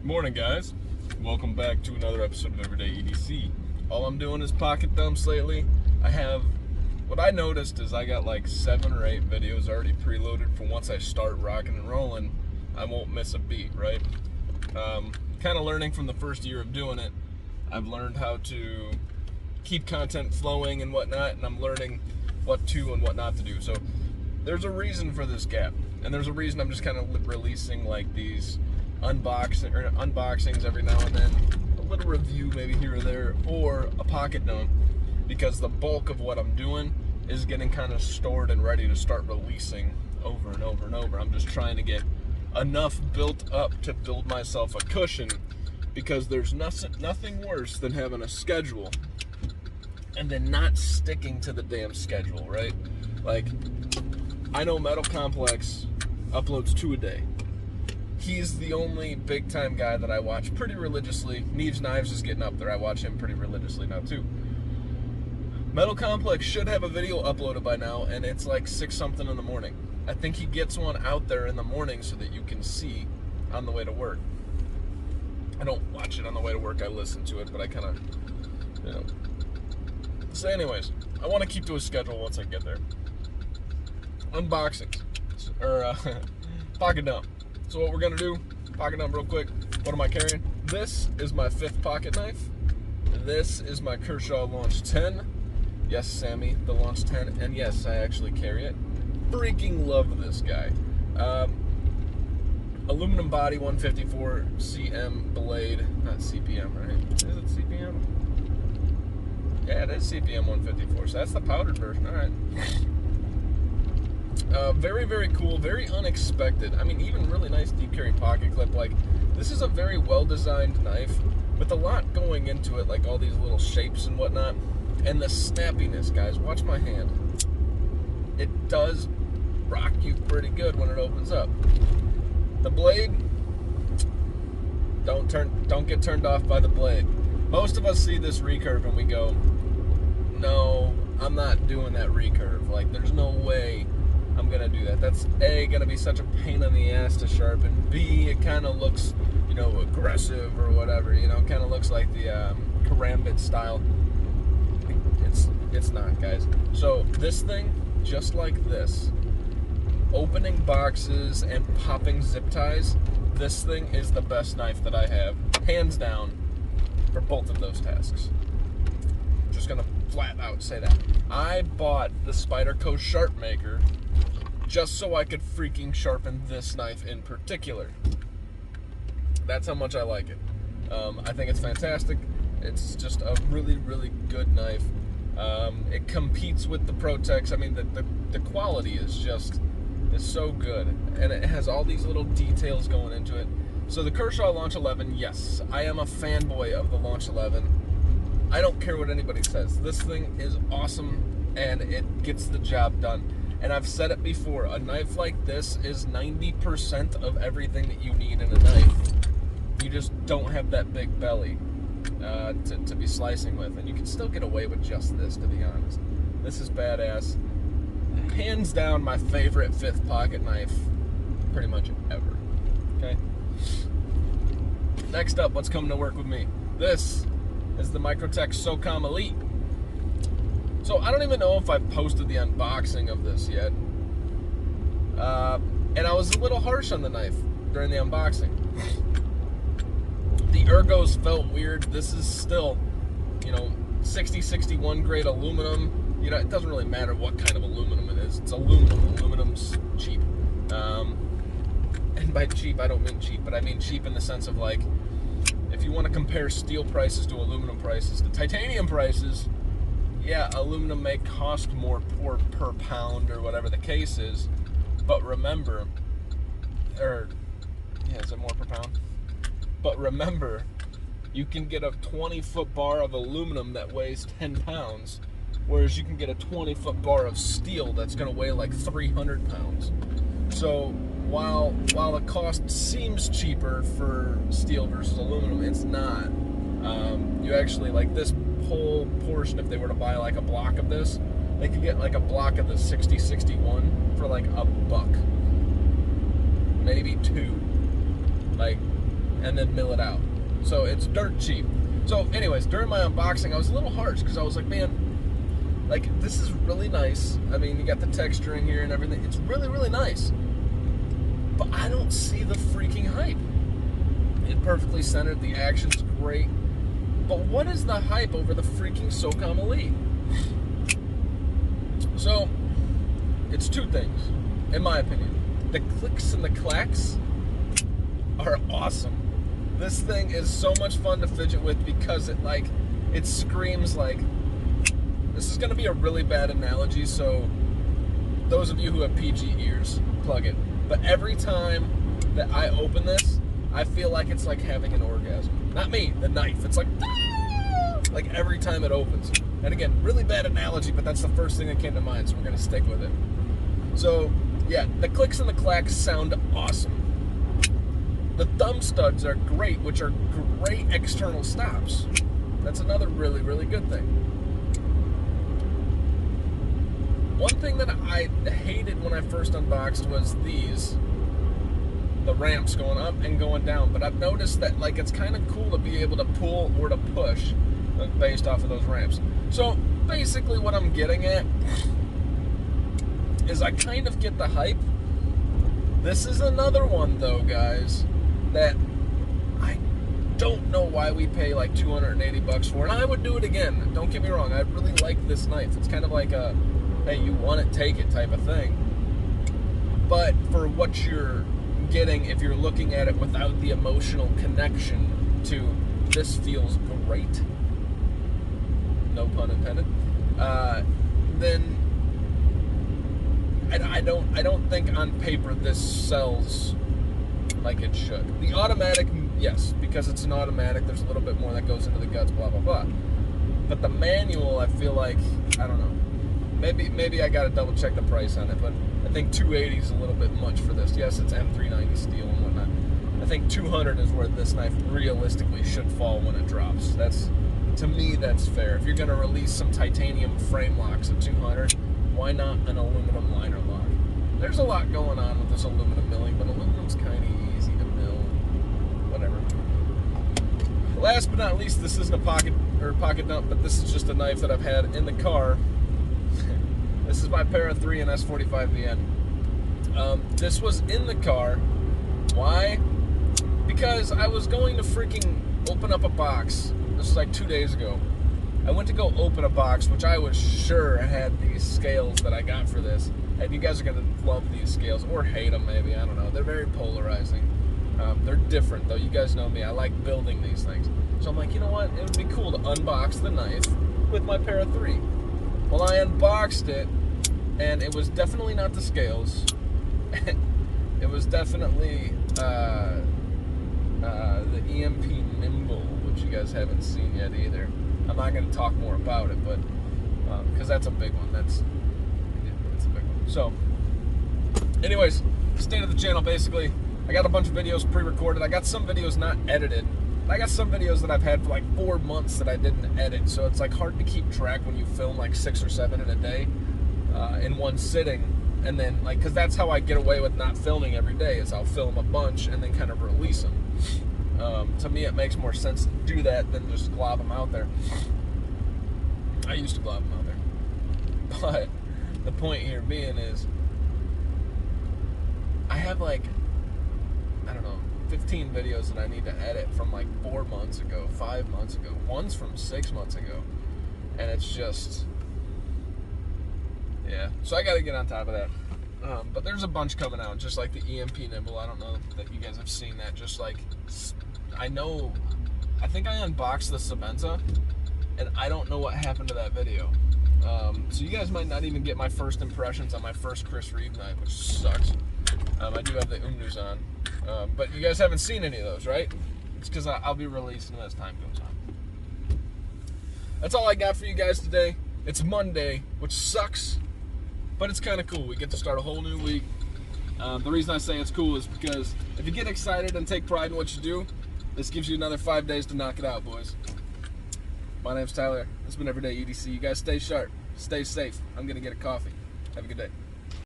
Morning, guys. Welcome back to another episode of Everyday EDC. All I'm doing is pocket dumps lately. What I noticed is I got like 7 or 8 videos already preloaded for once I start rocking and rolling, I won't miss a beat, right? Kind of learning from the first year of doing it. I've learned how to keep content flowing and whatnot, and I'm learning what to and what not to do. So there's a reason for this gap, and there's a reason I'm just kind of releasing like these unboxings every now and then, a little review maybe here or there, or a pocket dump, because the bulk of what I'm doing is getting kind of stored and ready to start releasing over and over and over. I'm just trying to get enough built up to build myself a cushion, because there's nothing worse than having a schedule and then not sticking to the damn schedule, right? Like, I know Metal Complex uploads 2 a day. He's the only big time guy that I watch pretty religiously. Neves Knives is getting up there. I watch him pretty religiously now too. Metal Complex should have a video uploaded by now, and it's like 6 something in the morning. I think he gets one out there in the morning so that you can see on the way to work. I don't watch it on the way to work, I listen to it, but I kind of, So anyways, I want to keep to a schedule once I get there. Unboxings, or pocket dump. So what we're gonna do, pocket dump real quick. What am I carrying? This is my 5th pocket knife. This is my Kershaw Launch 10. Yes, Sammy, the Launch 10, and yes, I actually carry it. Freaking love this guy. Aluminum body, 154 cm blade, not CPM, right? Is it CPM? Yeah, it is CPM 154, so that's the powdered version, all right. Very, very cool, very unexpected. I mean, even really nice deep carry pocket clip. Like, this is a very well-designed knife with a lot going into it, like all these little shapes and whatnot. And the snappiness, guys, watch my hand. It does rock you pretty good when it opens up. The blade, don't get turned off by the blade. Most of us see this recurve and we go, no, I'm not doing that recurve. Like, there's no way I'm gonna do that. That's A, gonna be such a pain in the ass to sharpen. B, it kind of looks, aggressive or whatever. Kind of looks like the karambit style. It's not, guys. So this thing, just like this, opening boxes and popping zip ties, this thing is the best knife that I have, hands down, for both of those tasks. Just gonna flat out say that. I bought the Spyderco Sharp Maker just so I could freaking sharpen this knife in particular. That's how much I like it. I think it's fantastic. It's just a really, really good knife. It competes with the Microtech. I mean, the quality is so good, and it has all these little details going into it. So the Kershaw Launch 11, yes, I am a fanboy of the Launch 11. I don't care what anybody says. This thing is awesome, and it gets the job done. And I've said it before, a knife like this is 90% of everything that you need in a knife. You just don't have that big belly to be slicing with, and you can still get away with just this, to be honest. This is badass. Hands down my favorite 5th pocket knife pretty much ever. Okay? Next up, what's coming to work with me? This is the Microtech SOCOM Elite. So I don't even know if I posted the unboxing of this yet. And I was a little harsh on the knife during the unboxing. The ergos felt weird. This is still, 6061 grade aluminum. It doesn't really matter what kind of aluminum it is. It's aluminum. Aluminum's cheap. And by cheap, I don't mean cheap, but I mean cheap in the sense of, like, if you want to compare steel prices to aluminum prices to titanium prices, yeah, aluminum may cost more per pound or whatever the case is, but remember, is it more per pound? But remember, you can get a 20-foot bar of aluminum that weighs 10 pounds, whereas you can get a 20-foot bar of steel that's going to weigh like 300 pounds. So while the cost seems cheaper for steel versus aluminum, it's not. You actually, like, this whole portion, if they were to buy like a block of this, they could get like a block of the 6061 for like $1, maybe $2. Like, and then mill it out. So it's dirt cheap. So anyways, during my unboxing, I was a little harsh because I was like, man, like, this is really nice. I mean, you got the texturing here and everything. It's really, really nice. But I don't see the freaking hype. It perfectly centered. The action's great. But what is the hype over the freaking SOCOM Elite? So, it's two things, in my opinion. The clicks and the clacks are awesome. This thing is so much fun to fidget with because it screams like, this is going to be a really bad analogy, so those of you who have PG ears, plug it. But every time that I open this, I feel like it's like having an orgasm. Not me, the knife. It's like every time it opens. And again, really bad analogy, but that's the first thing that came to mind, so we're going to stick with it. So, yeah, the clicks and the clacks sound awesome. The thumb studs are great, which are great external stops. That's another really, really good thing. One thing that I hated when I first unboxed was the ramps going up and going down. But I've noticed that it's kind of cool to be able to pull or to push based off of those ramps. So basically what I'm getting at is I kind of get the hype. This is another one though, guys, that I don't know why we pay like $280 for, and I would do it again. Don't get me wrong, I really like this knife. It's kind of like a, hey, you want it, take it type of thing. But for what you're getting, if you're looking at it without the emotional connection to this feels great, no pun intended, then I don't think on paper this sells like it should. The automatic, yes, because it's an automatic, there's a little bit more that goes into the guts, blah blah blah. But the manual, I feel like, I don't know. Maybe I gotta double check the price on it, but I think $280 is a little bit much for this. Yes, it's M390 steel and whatnot. I think $200 is where this knife realistically should fall when it drops. To me, that's fair. If you're gonna release some titanium frame locks at $200, why not an aluminum liner lock? There's a lot going on with this aluminum milling, but aluminum's kind of easy to mill. Whatever. Last but not least, this isn't a pocket dump, but this is just a knife that I've had in the car. This is my Para 3 and S45VN. This was in the car. Why? Because I was going to freaking open up a box. This was like 2 days ago. I went to go open a box, which I was sure had these scales that I got for this. And you guys are going to love these scales, or hate them maybe, I don't know. They're very polarizing. They're different, though. You guys know me. I like building these things. So I'm like, you know what? It would be cool to unbox the knife with my Para 3. Well, I unboxed it, and it was definitely not the scales. It was definitely the EMP Nimble, which you guys haven't seen yet either. I'm not going to talk more about it, but because that's a big one. That's a big one. So, anyways, state of the channel, basically, I got a bunch of videos pre-recorded. I got some videos not edited. I got some videos that I've had for like 4 months that I didn't edit, so it's like hard to keep track when you film like 6 or 7 in a day in one sitting. And then, like, because that's how I get away with not filming every day, is I'll film a bunch and then kind of release them. To me, it makes more sense to do that than just glob them out there. I used to glob them out there. But the point here being is, I have like, I don't know, 15 videos that I need to edit from like 4 months ago, 5 months ago. One's from 6 months ago. And it's just, yeah. So I got to get on top of that. But there's a bunch coming out, just like the EMP Nimble. I don't know that you guys have seen that. Just like, I think I unboxed the Sabenza, and I don't know what happened to that video. So you guys might not even get my first impressions on my first Chris Reeve knife, which sucks. I do have the Umnus on. But you guys haven't seen any of those, right? It's because I'll be releasing them as time goes on. That's all I got for you guys today. It's Monday, which sucks, but it's kind of cool. We get to start a whole new week. The reason I say it's cool is because if you get excited and take pride in what you do, this gives you another 5 days to knock it out, boys. My name's Tyler. This has been Everyday EDC. You guys stay sharp. Stay safe. I'm going to get a coffee. Have a good day.